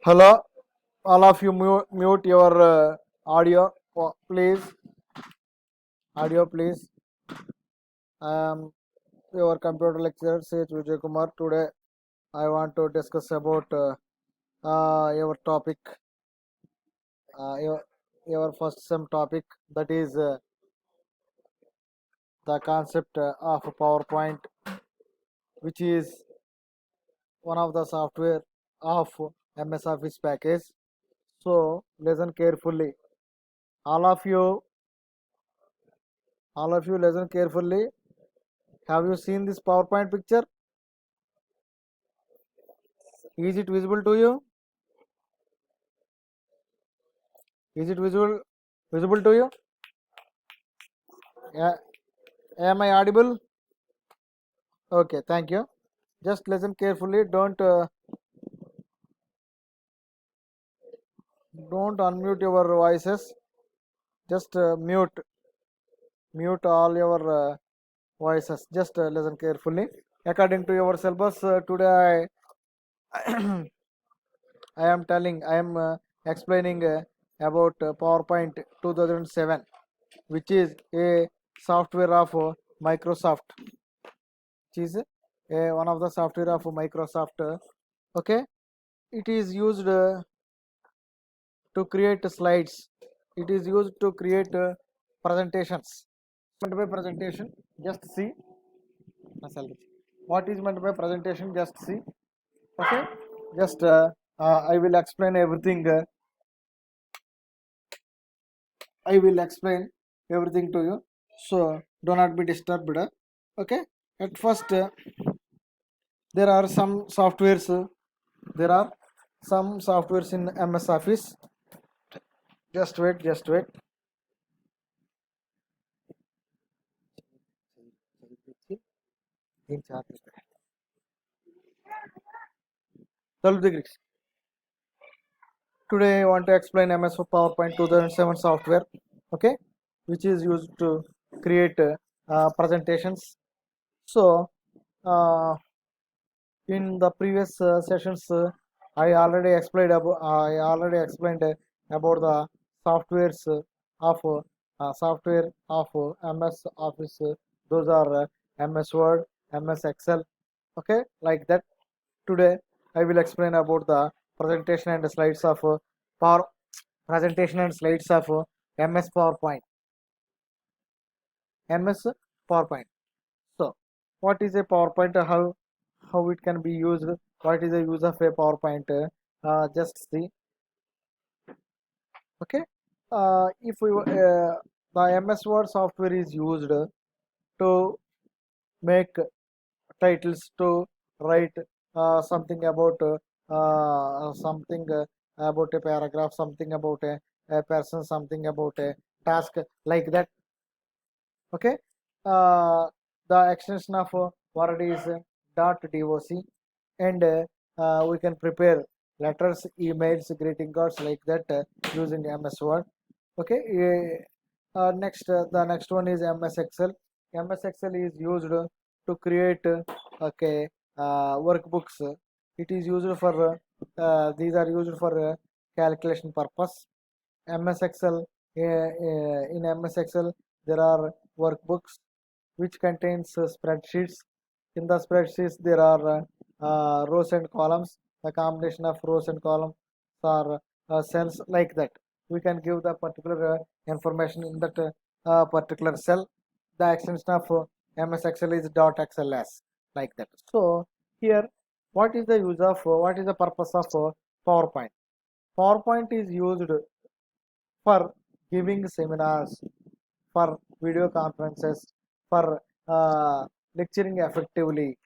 Hello, all of you mute your audio, please. Audio, please. I am your computer lecturer, Seth Vijay Kumar. Today, I want to discuss about your topic, uh, your, your first sem topic, that is the concept of PowerPoint, which is one of the software of MS Office package. So, listen carefully. All of you, all of you, listen carefully. Have you seen this PowerPoint picture? Is it visible to you? Is it visible to you? Yeah. Am I audible? Okay, thank you. Just listen carefully. Don't unmute your voices. Just mute all your voices. Just listen carefully. According to your syllabus, today I am telling, I am explaining about PowerPoint 2007, which is a software of Microsoft, which is one of the software of Microsoft. Okay, it is used to create slides. It is used to create presentations. Meant by presentation, just see. What is meant by presentation? Just see. Okay, just I will explain everything. I will explain everything to you. So do not be disturbed. Okay. At first, there are some softwares. There are some softwares in MS Office. Just wait. Just wait. In chat. 12 degrees. Today I want to explain MS PowerPoint 2007 software, okay, which is used to create presentations. So in the previous sessions, I already explained about the softwares software of MS Office. Those are MS Word, MS Excel, okay, like that. Today I will explain about the presentation and slides of power presentation and slides of MS PowerPoint. MS PowerPoint. So, what is a PowerPoint? How it can be used? What is the use of a PowerPoint? Just see. Okay. If we the MS Word software is used to make titles, to write something about a paragraph, something about a person, something about a task, like that. Okay. uh, the extension of word is doc, and we can prepare letters, emails, greeting cards, like that, using MS Word. Okay. Next, the next one is MS Excel. MS Excel is used to create okay, workbooks. It is used for these are used for calculation purpose. MS Excel, in MS Excel there are workbooks which contains spreadsheets. In the spreadsheets there are rows and columns. The combination of rows and columns are cells, like that. We can give the particular information in that particular cell. The extension of MS Excel is .xls, like that. So here, what is the purpose of PowerPoint? PowerPoint is used for giving seminars, for video conferences, for lecturing effectively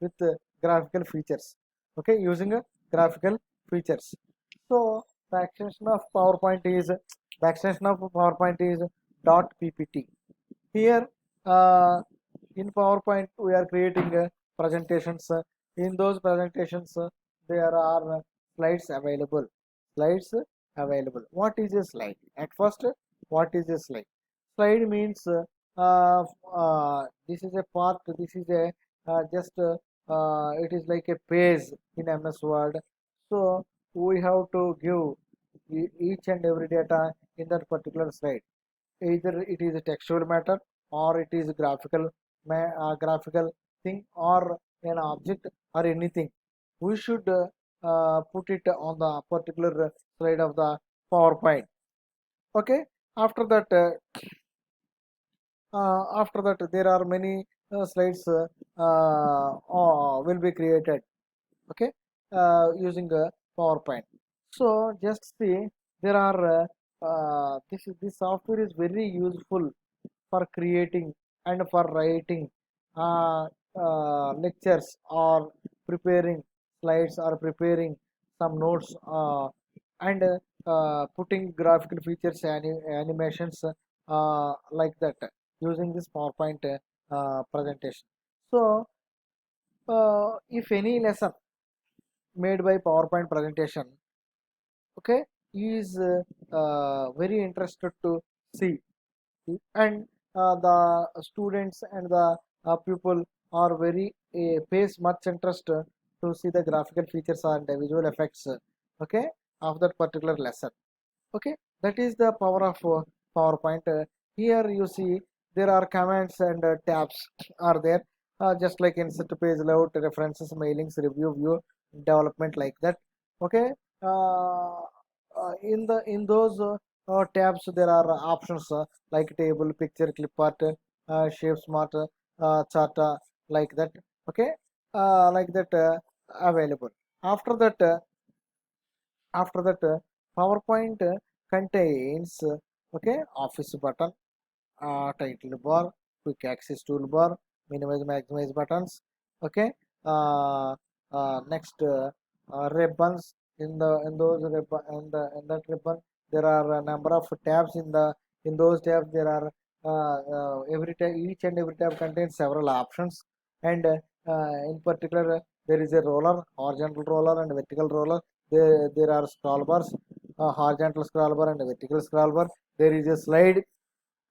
with graphical features. Okay, using graphical features. So the extension of PowerPoint is .ppt. Here, uh, in PowerPoint, we are creating presentations. In those presentations, there are slides available. Slides available. What is a slide? At first, what is a slide? Slide means this is a part. This is a just it is like a page in MS Word. So we have to give each and every data in that particular slide. Either it is a textual matter or it is graphical graphical thing or an object or anything. We should put it on the particular slide of the PowerPoint. Okay. After that, there are many slides will be created. Okay, using a PowerPoint. So just see, there are this software is very useful for creating and for writing lectures or preparing slides or preparing some notes and putting graphical features and animations like that using this PowerPoint presentation. So if any lesson made by PowerPoint presentation, okay, is very interested to see, and the students and the people are very pays much interest to see the graphical features and the visual effects, okay, of that particular lesson. Okay, that is the power of PowerPoint. Here you see there are commands and tabs are there, just like insert page layout, references, mailings, review, view, development, like that. Okay, uh, in those tabs there are options like table, picture, clip art, shape smart, chart, like that. Okay, like that available. After that, PowerPoint contains okay, office button, title bar, quick access toolbar, minimize maximize buttons. Okay, uh, next ribbons. In those ribbon in that ribbon there are a number of tabs. In those tabs there are every tab, each and every tab contains several options, and in particular there is a roller, horizontal roller and vertical roller. There are scroll bars, horizontal scroll bar and vertical scroll bar. There is a slide.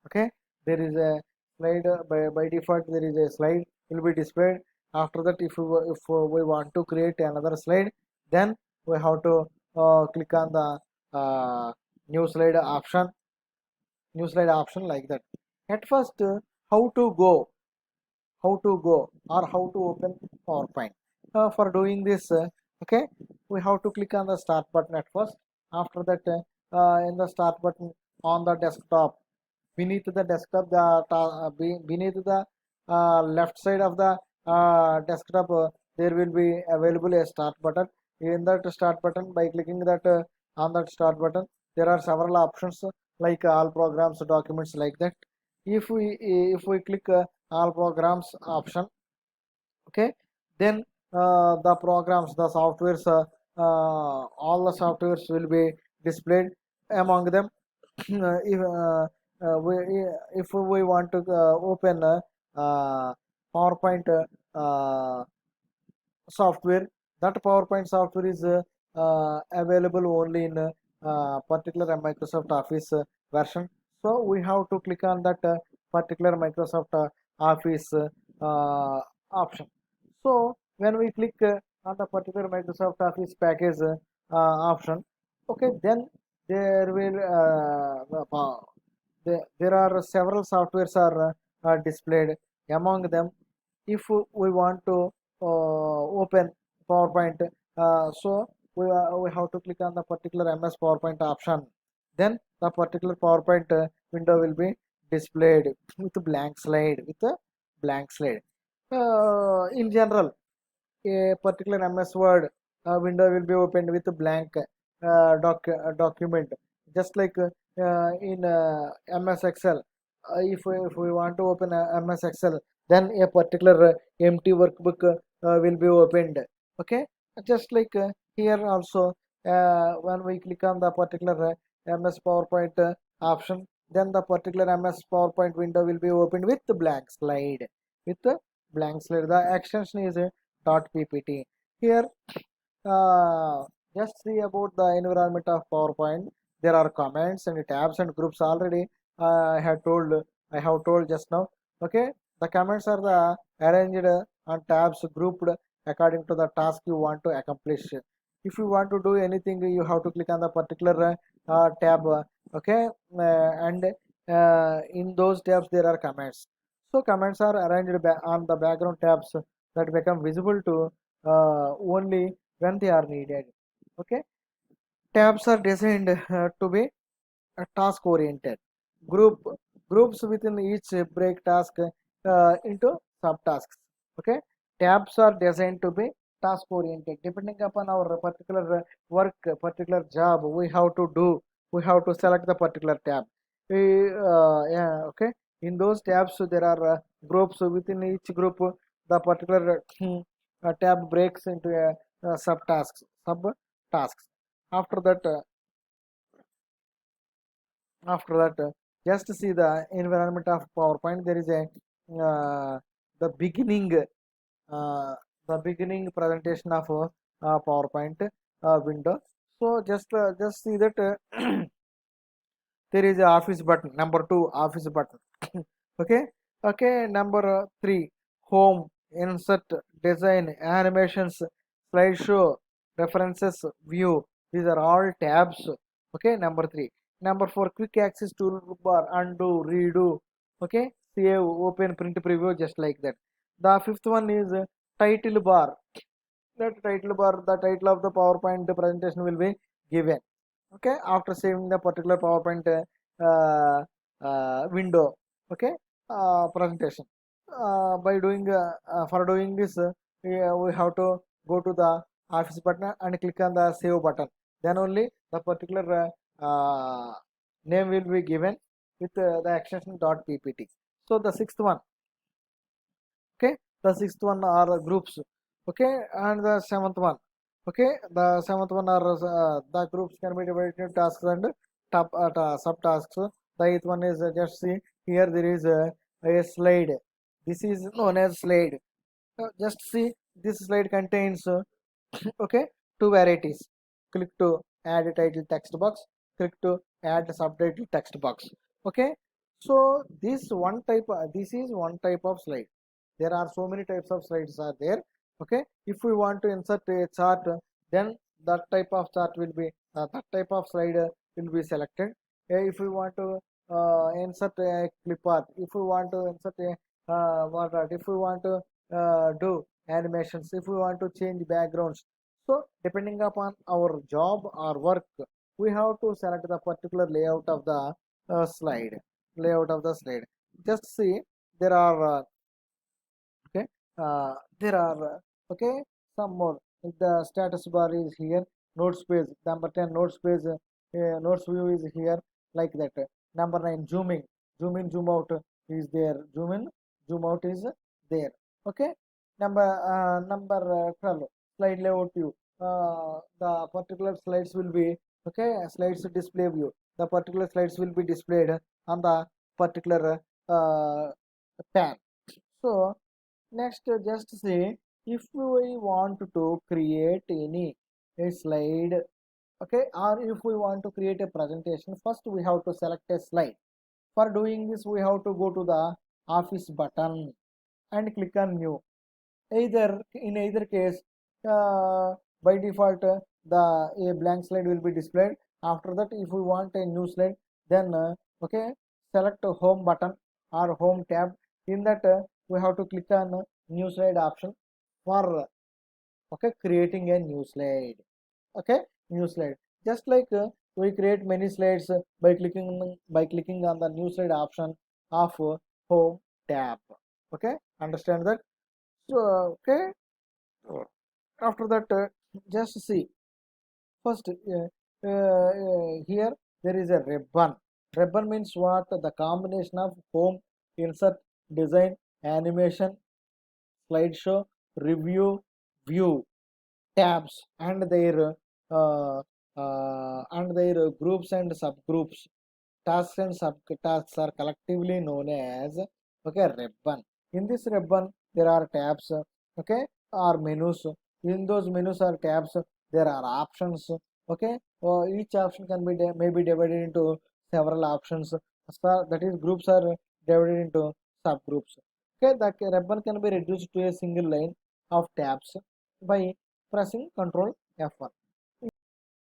Okay, there is a slide by default. There is a slide will be displayed. After that, if we want to create another slide, then we have to click on the new slide option, like that. At first, how to go or how to open PowerPoint. For doing this, okay, we have to click on the start button at first. After that, in the start button on the desktop, beneath the desktop, beneath the left side of the desktop, there will be available a start button. In that start button, by clicking that on that start button, there are several options like all programs, documents, like that. If we click all programs option, okay, then the programs, the softwares, all the softwares will be displayed among them. If we want to open PowerPoint software, that PowerPoint software is available only in particular Microsoft Office version. So we have to click on that particular Microsoft Office option. So when we click on the particular Microsoft Office package option, okay, then there will there are several softwares are displayed. Among them, if we want to open PowerPoint, so we have to click on the particular MS PowerPoint option. Then the particular PowerPoint window will be displayed with a blank slide. In general, a particular MS Word window will be opened with a blank document, just like in MS Excel. If we want to open MS Excel, then a particular empty workbook will be opened. Okay, just like here also, when we click on the particular MS PowerPoint option, then the particular MS PowerPoint window will be opened with the blank slide. With the blank slide, the extension is ppt. Here, uh, just see about the environment of PowerPoint. There are comments and tabs and groups already. I have told just now. Okay, the comments are the arranged on tabs grouped according to the task you want to accomplish. If you want to do anything, you have to click on the particular tab. Okay, and in those tabs there are commands. So commands are arranged on the background tabs that become visible to only when they are needed. Okay, tabs are designed to be task oriented. Group Groups within each break task into subtasks. Okay, tabs are designed to be task oriented. Depending upon our particular work, particular job we have to do, we have to select the particular tab. Yeah, okay. In those tabs there are groups within each group. The particular tab breaks into a subtasks. After that, just see the environment of PowerPoint. There is a the beginning presentation of PowerPoint window. So just see that there is a office button. Number two, office button. Okay, okay. Number three, home, insert, design, animations, slideshow, references, view. These are all tabs. Okay, number three. Number four, quick access toolbar, undo, redo. Okay, save, open, print, preview, just like that. The fifth one is title bar. The title of the PowerPoint presentation will be given. Okay, after saving the particular PowerPoint window. Okay, presentation. By doing For doing this, we have to go to the office button and click on the save button. Then only the particular name will be given with the extension .ppt. So the sixth one. Okay, the sixth one are groups. Okay, and the seventh one. Okay, the seventh one are the groups can be divided into tasks and subtasks. The eighth one is just see here there is a slide. This is known as slide. Just see this slide contains okay, two varieties. Click to add a title text box. Click to add a subtitle text box. Okay, so this is one type of slide. There are so many types of slides are there. Okay, if we want to insert a chart, then that type of chart will be that type of slide will be selected. If we want to insert a clip art, if we want to insert a what art, if we want to do animations, if we want to change backgrounds, so depending upon our job or work, we have to select the particular layout of the layout of the slide. Just see there are okay, there are okay, some more. The status bar is here. Notes page number 10, notes page, notes view is here, like that. Number 9, zoom in, zoom out is there. Zoom in, zoom out is there. Okay, number 12, slide layout view. The particular slides will be okay, slides display view. The particular slides will be displayed on the particular tab. So next, just say if we want to create any a slide, okay, or if we want to create a presentation, first we have to select a slide. For doing this, we have to go to the office button and click on new. In either case, by default, the a blank slide will be displayed. After that, if we want a new slide, then okay, select home button or home tab. In that, we have to click on new slide option for okay, creating a new slide. Okay, new slide. Just like we create many slides by clicking on the new slide option of home tab. Okay, understand that. So okay, after that, just see first here there is a ribbon. Ribbon means what? The combination of home, insert, design, animation, slideshow, review, view, tabs, uh, and their groups and subgroups. Tasks and subtasks are collectively known as okay, ribbon. In this ribbon there are tabs, okay, or menus. In those menus or tabs there are options. Okay, each option can be may be divided into several options. That is, groups are divided into subgroups. Okay, the ribbon can be reduced to a single line of tabs by pressing Ctrl F1.